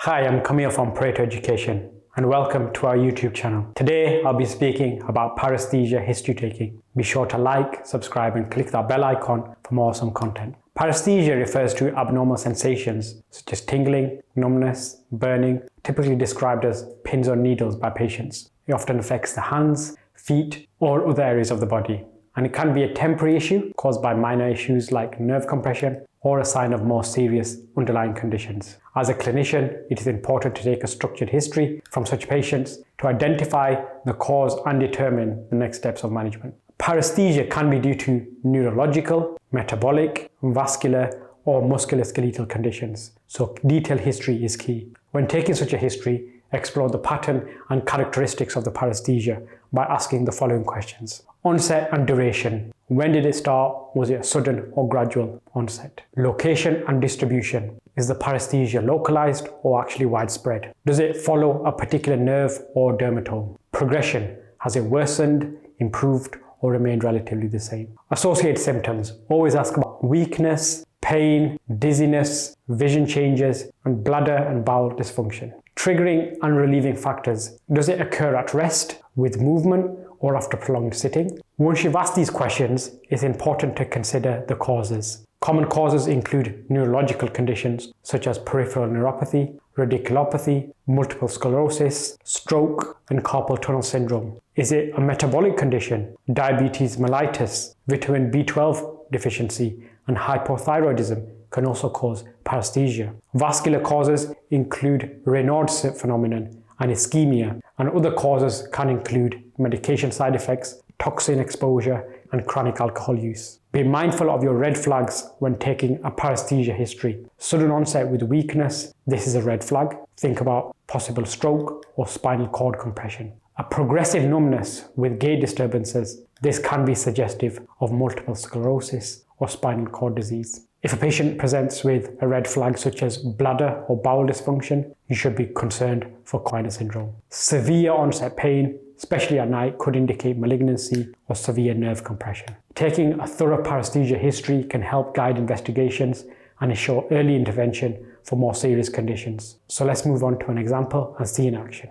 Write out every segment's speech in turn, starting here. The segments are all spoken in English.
Hi, I'm Camille from Pareto Education and welcome to our YouTube channel. Today I'll be speaking about paresthesia history taking. Be sure to like, subscribe and click that bell icon for more awesome content. Paresthesia refers to abnormal sensations such as tingling, numbness, burning, typically described as pins or needles by patients. It often affects the hands, feet or other areas of the body, and it can be a temporary issue caused by minor issues like nerve compression or a sign of more serious underlying conditions. As a clinician, it is important to take a structured history from such patients to identify the cause and determine the next steps of management. Paresthesia can be due to neurological, metabolic, vascular, or musculoskeletal conditions, so detailed history is key. When taking such a history, explore the pattern and characteristics of the paresthesia by asking the following questions. Onset and duration. When did it start? Was it a sudden or gradual onset? Location and distribution. Is the paresthesia localized or actually widespread? Does it follow a particular nerve or dermatome? Progression. Has it worsened, improved, or remained relatively the same? Associated symptoms. Always ask about weakness, pain, dizziness, vision changes, and bladder and bowel dysfunction. Triggering and relieving factors. Does it occur at rest, with movement, or after prolonged sitting? Once you've asked these questions, it's important to consider the causes. Common causes include neurological conditions such as peripheral neuropathy, radiculopathy, multiple sclerosis, stroke, and carpal tunnel syndrome. Is it a metabolic condition? Diabetes mellitus, vitamin B12 deficiency, and hypothyroidism can also cause paresthesia. Vascular causes include Raynaud's phenomenon and ischemia, and other causes can include medication side effects, toxin exposure, and chronic alcohol use. Be mindful of your red flags when taking a paresthesia history. Sudden onset with weakness, this is a red flag. Think about possible stroke or spinal cord compression. A progressive numbness with gait disturbances, this can be suggestive of multiple sclerosis or spinal cord disease. If a patient presents with a red flag such as bladder or bowel dysfunction, you should be concerned for Quiner syndrome. Severe onset pain, especially at night, could indicate malignancy or severe nerve compression. Taking a thorough paresthesia history can help guide investigations and ensure early intervention for more serious conditions. So let's move on to an example and see in action.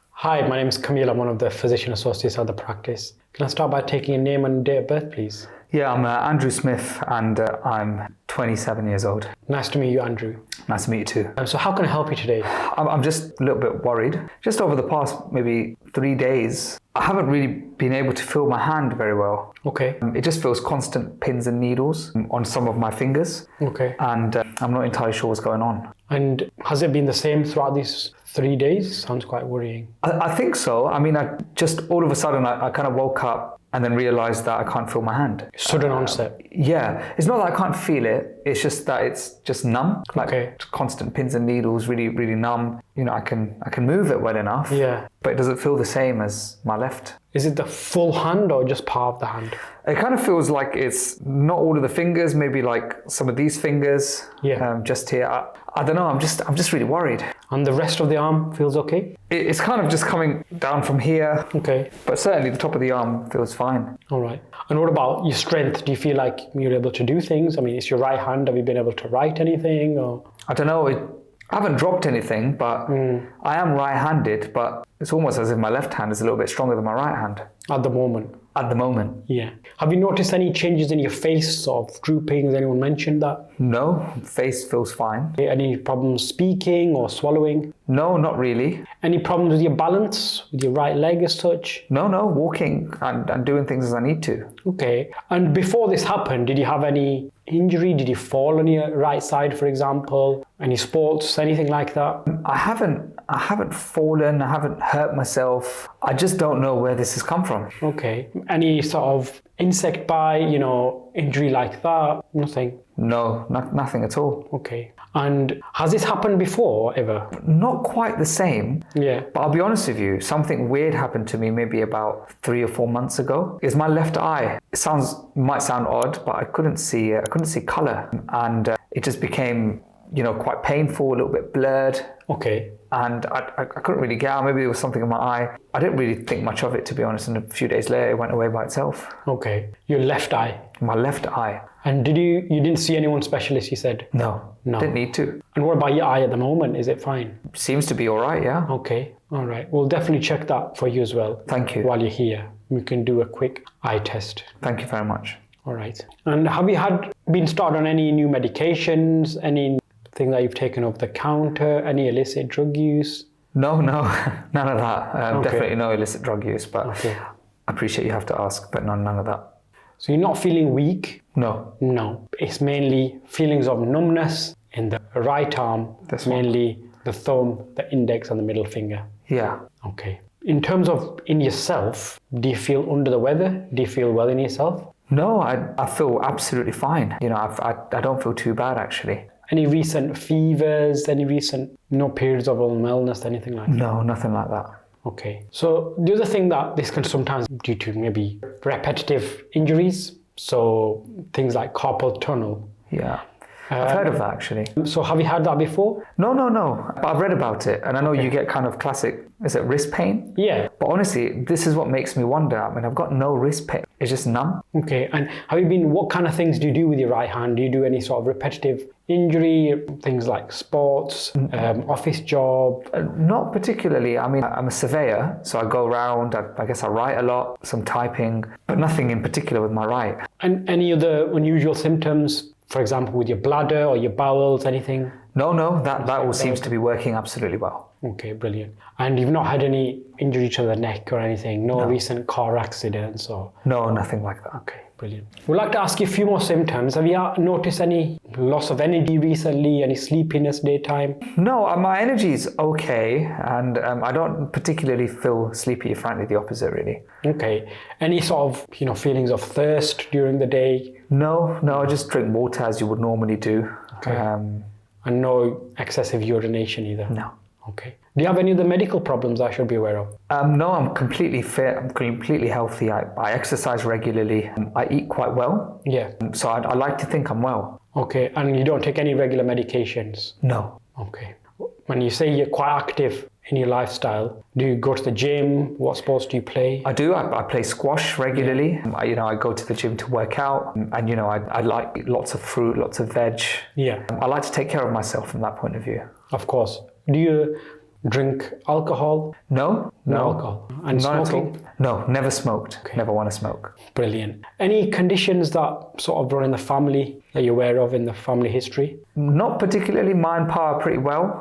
Hi, my name is Camille. I'm one of the physician associates at the practice. Can I start by taking a name and date of birth, please? Yeah, I'm Andrew Smith and I'm 27 years old. Nice to meet you, Andrew. Nice to meet you too. So how can I help you today? I'm just a little bit worried. Just over the past maybe 3 days, I haven't really been able to feel my hand very well. Okay. It just feels constant pins and needles on some of my fingers. Okay. And I'm not entirely sure what's going on. And has it been the same throughout these 3 days? Sounds quite worrying. I think so. I mean, I just all of a sudden I kind of woke up and then realized that I can't feel my hand. Sudden onset? Yeah. It's not that I can't feel it. It's just that it's just numb. Like constant pins and needles, really, really numb. You know, I can move it well enough. Yeah. But it doesn't feel the same as my left. Is it the full hand or just part of the hand? It kind of feels like it's not all of the fingers, maybe like some of these fingers. Yeah. Just here. I don't know. I'm just really worried. And the rest of the arm feels okay? It's kind of just coming down from here. Okay. But certainly the top of the arm feels fine. All right. And what about your strength? Do you feel like you're able to do things? I mean, it's your right hand. Have you been able to write anything? Or I don't know. I haven't dropped anything, but I am right-handed, but it's almost as if my left hand is a little bit stronger than my right hand. At the moment? At the moment. Yeah. Have you noticed any changes in your face, sort of drooping? Has anyone mentioned that? No, face feels fine. Any problems speaking or swallowing? No, not really. Any problems with your balance, with your right leg as such? No, walking and doing things as I need to. Okay. And before this happened, did you have any injury? Did you fall on your right side, for example? Any sports, anything like that? I haven't fallen, I haven't hurt myself. I just don't know where this has come from. Okay. Any sort of insect bite, injury like that? Nothing? No, nothing at all. Okay. And has this happened before, ever? Not quite the same. Yeah. But I'll be honest with you, something weird happened to me maybe about 3 or 4 months ago. It's my left eye. It might sound odd, but I couldn't see color. And it just became quite painful, a little bit blurred. Okay. And I couldn't really get out. Maybe there was something in my eye. I didn't really think much of it, to be honest. And a few days later, it went away by itself. Okay. Your left eye? My left eye. And you didn't see anyone specialist, you said? No. Didn't need to. And what about your eye at the moment? Is it fine? Seems to be all right, yeah. Okay. All right. We'll definitely check that for you as well. Thank you. While you're here. We can do a quick eye test. Thank you very much. All right. And have you been started on any new medications? Anything that you've taken off the counter? Any illicit drug use? No, none of that. Okay. Definitely no illicit drug use, but okay. I appreciate you have to ask, but none of that. So you're not feeling weak? No. No. It's mainly feelings of numbness in the right arm, mainly the thumb, the index and the middle finger. Yeah. Okay. In terms of in yourself, do you feel under the weather? Do you feel well in yourself? No, I feel absolutely fine. I don't feel too bad, actually. Any recent fevers, no periods of illness, anything like that? No, nothing like that. Okay. So the other thing that this can sometimes due to maybe repetitive injuries, so things like carpal tunnel. Yeah. I've heard of that, actually. So have you had that before? No. But I've read about it, and I know you get kind of classic, is it wrist pain? Yeah. But honestly, this is what makes me wonder. I mean, I've got no wrist pain. It's just numb. Okay. And what kind of things do you do with your right hand? Do you do any sort of repetitive injury, things like sports, office job? Not particularly. I mean, I'm a surveyor, so I go around, I guess I write a lot, some typing, but nothing in particular with my right. And any other unusual symptoms? For example, with your bladder or your bowels, anything? No, that all seems to be working absolutely well. Okay, brilliant. And you've not had any injury to the neck or anything? No recent car accidents or? No, nothing like that. Okay, brilliant. We'd like to ask you a few more symptoms. Have you noticed any loss of energy recently, any sleepiness daytime? No, my energy's okay, and I don't particularly feel sleepy, frankly, the opposite, really. Okay. Any sort of, feelings of thirst during the day? No, I just drink water as you would normally do. Okay. And no excessive urination either? No. Okay. Do you have any other medical problems I should be aware of? No, I'm completely fit. I'm completely healthy. I exercise regularly. I eat quite well. Yeah. So I like to think I'm well. Okay. And you don't take any regular medications? No. Okay. When you say you're quite active in your lifestyle, do you go to the gym? What sports do you play? I do. I play squash regularly. Yeah. I go to the gym to work out, and I like lots of fruit, lots of veg. Yeah. I like to take care of myself from that point of view. Of course. Do you drink alcohol? No. Alcohol. And not smoking? at all. No, never smoked. Okay. Never want to smoke. Brilliant. Any conditions that sort of run in the family that you're aware of in the family history? Not particularly. Mine and Pa are pretty well.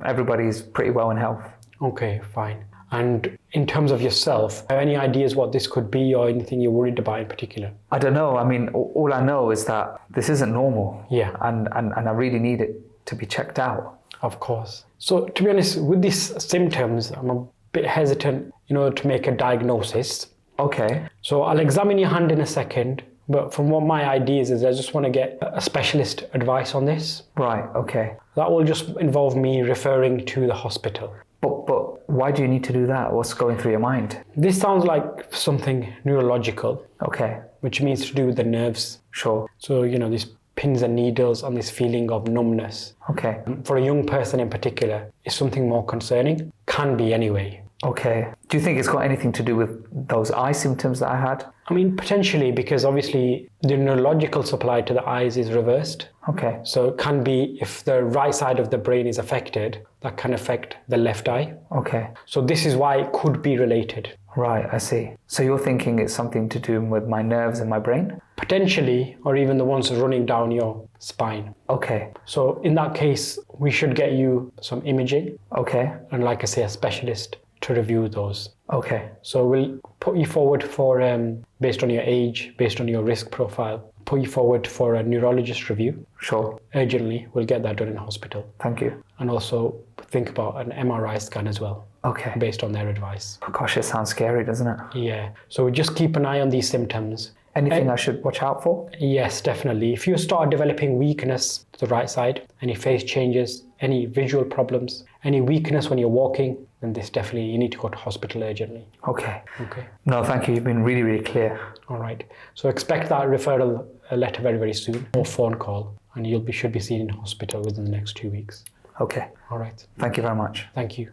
Everybody's pretty well in health. Okay, fine. And in terms of yourself, have any ideas what this could be or anything you're worried about in particular? I don't know. I mean, all I know is that this isn't normal. Yeah. And I really need it to be checked out. Of course. So to be honest, with these symptoms, I'm a bit hesitant, to make a diagnosis. Okay. So I'll examine your hand in a second, but from what my ideas is, I just want to get a specialist advice on this. Right, okay. That will just involve me referring to the hospital. But why do you need to do that? What's going through your mind? This sounds like something neurological. Okay. Which means to do with the nerves. Sure. So, these pins and needles and this feeling of numbness. Okay. For a young person in particular, is something more concerning. Can be anyway. Okay. Do you think it's got anything to do with those eye symptoms that I had? I mean, potentially, because obviously the neurological supply to the eyes is reversed. Okay. So it can be, if the right side of the brain is affected, that can affect the left eye. Okay. So this is why it could be related. Right, I see. So you're thinking it's something to do with my nerves and my brain? Potentially, or even the ones running down your spine. Okay. So in that case, we should get you some imaging. Okay. And like I say, a specialist to review those. Okay. So we'll put you forward for, based on your age, based on your risk profile, put you forward for a neurologist review. Sure. Urgently, we'll get that done in hospital. Thank you. And also think about an MRI scan as well. Okay. Based on their advice. Oh, gosh, it sounds scary, doesn't it? Yeah. So just keep an eye on these symptoms. Anything I should watch out for? Yes, definitely. If you start developing weakness to the right side, any face changes, any visual problems, any weakness when you're walking, then this definitely, you need to go to hospital urgently. Okay. Okay. No, thank you. You've been really, really clear. All right. So expect that referral letter very, very soon, or phone call. and should be seen in hospital within the next 2 weeks. Okay. All right. Thank you very much. Thank you.